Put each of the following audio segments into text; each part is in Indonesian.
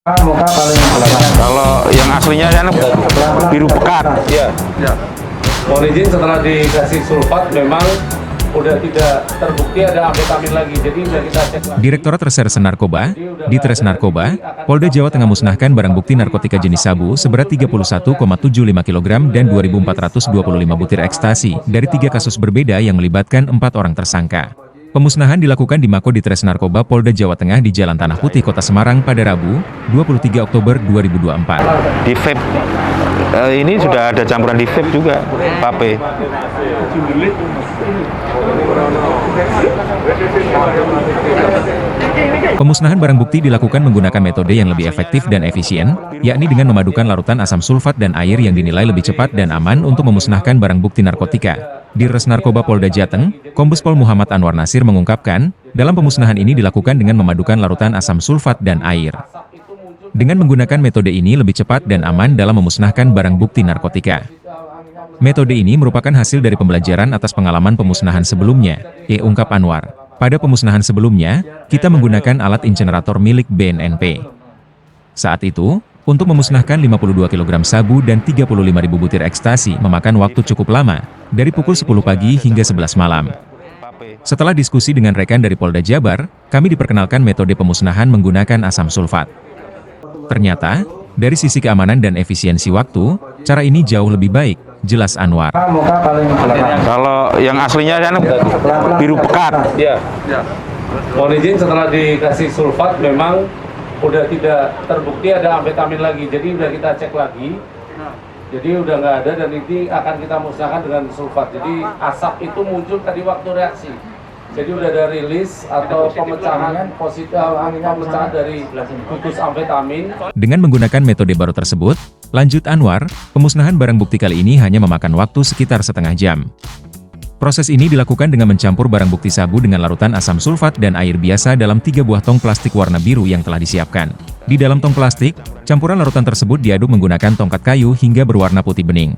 Muka paling Kalau yang aslinya kan biru pekat. ya. Mohon izin, setelah dikasih sulfat memang udah tidak terbukti ada amfetamin lagi, jadi udah kita cek lagi. Direktorat Reserse Narkoba, Ditres Narkoba, Polda Jawa Tengah musnahkan barang bukti narkotika jenis sabu seberat 31,75 kg dan 2.425 butir ekstasi dari 3 kasus berbeda yang melibatkan 4 orang tersangka. Pemusnahan dilakukan di Mako Ditres Narkoba Polda Jawa Tengah di Jalan Tanah Putih, Kota Semarang pada Rabu, 23 Oktober 2024. Di vape ini sudah ada campuran di vape juga, vape. Pemusnahan barang bukti dilakukan menggunakan metode yang lebih efektif dan efisien, yakni dengan memadukan larutan asam sulfat dan air yang dinilai lebih cepat dan aman untuk memusnahkan barang bukti narkotika. Dirres Narkoba Polda Jateng, Kombes Pol Muhammad Anwar Nasir mengungkapkan, dalam pemusnahan ini dilakukan dengan memadukan larutan asam sulfat dan air. Dengan menggunakan metode ini lebih cepat dan aman dalam memusnahkan barang bukti narkotika. Metode ini merupakan hasil dari pembelajaran atas pengalaman pemusnahan sebelumnya, ungkap Anwar. Pada pemusnahan sebelumnya, kita menggunakan alat incinerator milik BNNP. Saat itu, untuk memusnahkan 52 kg sabu dan 35.000 butir ekstasi memakan waktu cukup lama, dari pukul 10 pagi hingga 11 malam. Setelah diskusi dengan rekan dari Polda Jabar, kami diperkenalkan metode pemusnahan menggunakan asam sulfat. Ternyata, dari sisi keamanan dan efisiensi waktu, cara ini jauh lebih baik, jelas Anwar. Muka paling Kalau yang aslinya kan biru pekat. ya. Mohon izin, setelah dikasih sulfat memang udah tidak terbukti ada amfetamin lagi, jadi udah kita cek lagi. Jadi udah nggak ada dan ini akan kita musnahkan dengan sulfat. Jadi asap itu muncul tadi waktu reaksi. Jadi udah ada rilis atau pemecahan positif, pemecahan dari gugus amfetamin. Dengan menggunakan metode baru tersebut, lanjut Anwar, pemusnahan barang bukti kali ini hanya memakan waktu sekitar setengah jam. Proses ini dilakukan dengan mencampur barang bukti sabu dengan larutan asam sulfat dan air biasa dalam 3 buah tong plastik warna biru yang telah disiapkan. Di dalam tong plastik, campuran larutan tersebut diaduk menggunakan tongkat kayu hingga berwarna putih bening.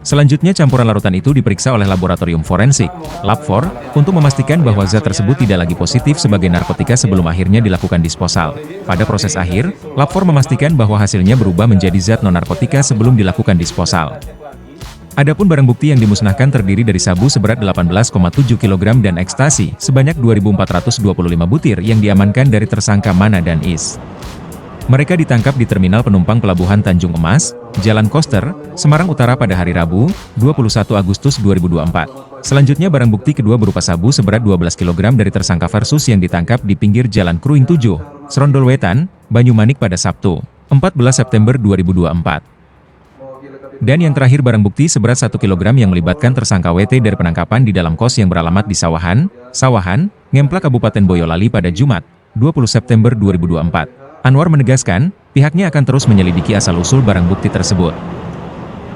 Selanjutnya campuran larutan itu diperiksa oleh laboratorium forensik, Lab4, untuk memastikan bahwa zat tersebut tidak lagi positif sebagai narkotika sebelum akhirnya dilakukan disposal. Pada proses akhir, Lab4 memastikan bahwa hasilnya berubah menjadi zat non-narkotika sebelum dilakukan disposal. Adapun barang bukti yang dimusnahkan terdiri dari sabu seberat 18,7 kg dan ekstasi sebanyak 2.425 butir yang diamankan dari tersangka Mana dan Is. Mereka ditangkap di Terminal Penumpang Pelabuhan Tanjung Emas, Jalan Koster, Semarang Utara pada hari Rabu, 21 Agustus 2024. Selanjutnya barang bukti kedua berupa sabu seberat 12 kg dari tersangka Versus yang ditangkap di pinggir Jalan Kruing 7, Serondol Wetan, Banyumanik pada Sabtu, 14 September 2024. Dan yang terakhir barang bukti seberat 1 kg yang melibatkan tersangka WT dari penangkapan di dalam kos yang beralamat di Sawahan, Ngemplak Kabupaten Boyolali pada Jumat, 20 September 2024. Anwar menegaskan, pihaknya akan terus menyelidiki asal-usul barang bukti tersebut.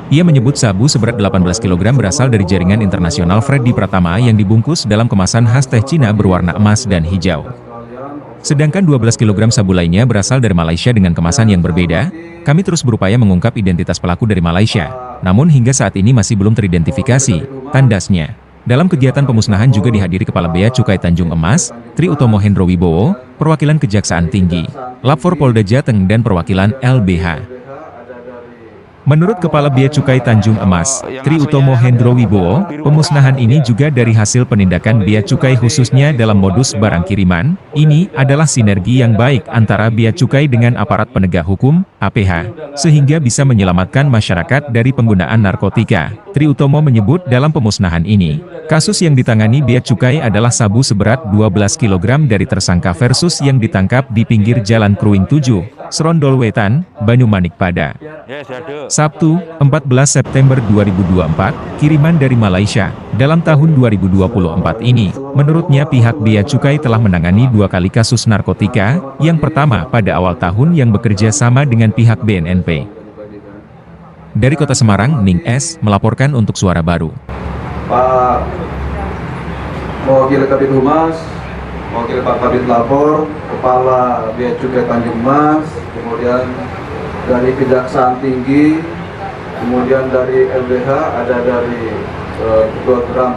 Ia menyebut sabu seberat 18 kg berasal dari jaringan internasional Freddy Pratama yang dibungkus dalam kemasan khas teh Cina berwarna emas dan hijau. Sedangkan 12 kg sabu lainnya berasal dari Malaysia dengan kemasan yang berbeda. Kami terus berupaya mengungkap identitas pelaku dari Malaysia, namun hingga saat ini masih belum teridentifikasi, tandasnya. Dalam kegiatan pemusnahan juga dihadiri Kepala Bea Cukai Tanjung Emas, Tri Utomo Hendro Wibowo, perwakilan Kejaksaan Tinggi, Lab4 Polda Jateng dan perwakilan LBH. Menurut Kepala Bea Cukai Tanjung Emas, Tri Utomo Hendro Wibowo, pemusnahan ini juga dari hasil penindakan Bea Cukai khususnya dalam modus barang kiriman. Ini adalah sinergi yang baik antara Bea Cukai dengan aparat penegak hukum, APH, sehingga bisa menyelamatkan masyarakat dari penggunaan narkotika. Tri Utomo menyebut dalam pemusnahan ini, kasus yang ditangani Bea Cukai adalah sabu seberat 12 kg dari tersangka Versus yang ditangkap di pinggir Jalan Kruing 7, Serondol Wetan, Banyumanik pada Sabtu, 14 September 2024, kiriman dari Malaysia. Dalam tahun 2024 ini, menurutnya pihak Bea Cukai telah menangani 2 kali kasus narkotika, yang pertama pada awal tahun yang bekerja sama dengan pihak BNNP. Dari Kota Semarang, Ning S. melaporkan untuk Suara Baru. Pak Wakil Kabid Humas, Wakil Pak Kabid Lapor, Kepala Bea Cukai Tanjung Mas, kemudian dari Kejaksaan Tinggi, kemudian dari LBH, ada dari Ketua Geram